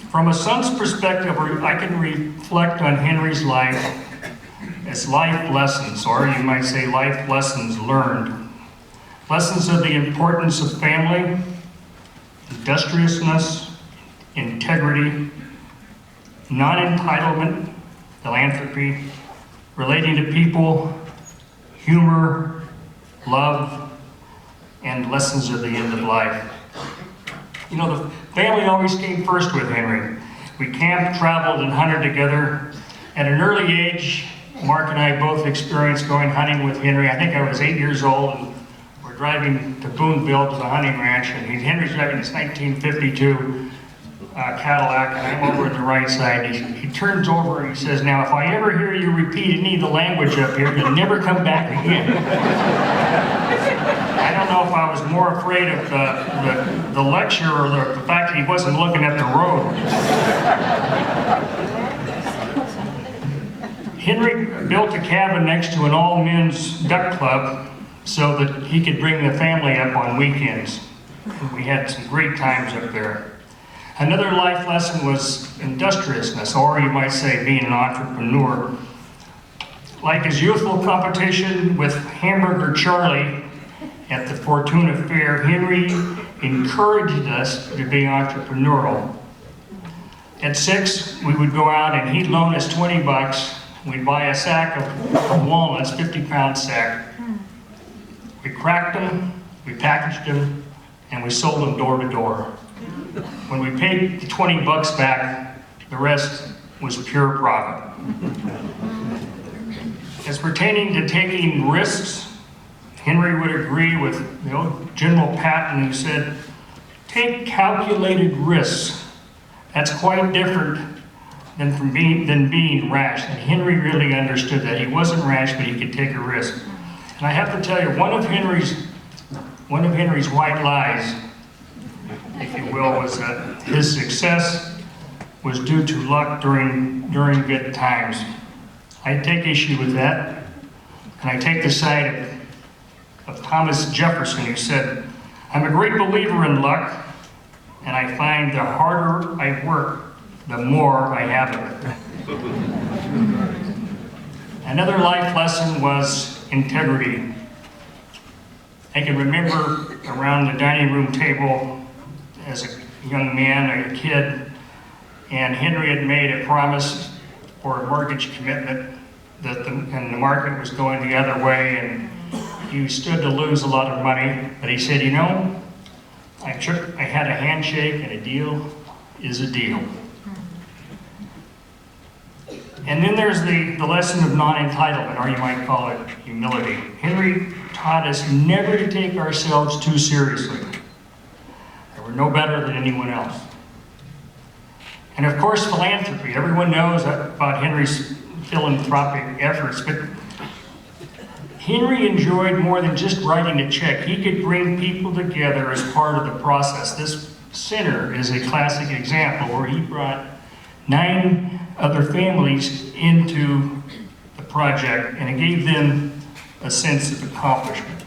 From a son's perspective, I can reflect on Henry's life as life lessons, or you might say life lessons learned. Lessons of the importance of family, industriousness, integrity, non-entitlement, philanthropy, relating to people, humor, love, and lessons of the end of life. You know, the family always came first with Henry. We camped, traveled, and hunted together. At an early age, Mark and I both experienced going hunting with Henry. I think I was 8 years old, and we're driving to Boonville to the hunting ranch, and Henry's driving this 1952 Cadillac, and I'm over at the right side. He turns over and he says, "Now, if I ever hear you repeat any of the language up here, you'll never come back again." I don't know if I was more afraid of the lecture or the fact that he wasn't looking at the road. Henry built a cabin next to an all-men's duck club so that he could bring the family up on weekends. We had some great times up there. Another life lesson was industriousness, or you might say being an entrepreneur. Like his youthful competition with Hamburger Charlie at the Fortuna Fair, Henry encouraged us to be entrepreneurial. At 6, we would go out and he'd loan us 20 bucks. We'd buy a sack of walnuts, 50-pound sack. We cracked them, we packaged them, and we sold them door to door. When we paid the 20 bucks back, the rest was pure profit. As pertaining to taking risks, Henry would agree with General Patton, who said, "Take calculated risks." That's quite different than being rash. And Henry really understood that. He wasn't rash, but he could take a risk. And I have to tell you, one of Henry's white lies, if you will, was that his success was due to luck during good times. I take issue with that, and I take the side of Thomas Jefferson, who said, "I'm a great believer in luck, and I find the harder I work, the more I have of it." Another life lesson was integrity. I can remember around the dining room table as a young man, a kid, and Henry had made a promise for a mortgage commitment and the market was going the other way, and he stood to lose a lot of money, but he said, "You know, I had a handshake, and a deal is a deal." And then there's the lesson of non-entitlement, or you might call it humility. Henry taught us never to take ourselves too seriously. That we're no better than anyone else. And of course, philanthropy. Everyone knows about Henry's philanthropic efforts, but Henry enjoyed more than just writing a check. He could bring people together as part of the process. This center is a classic example where he brought 9 other families into the project, and it gave them a sense of accomplishment.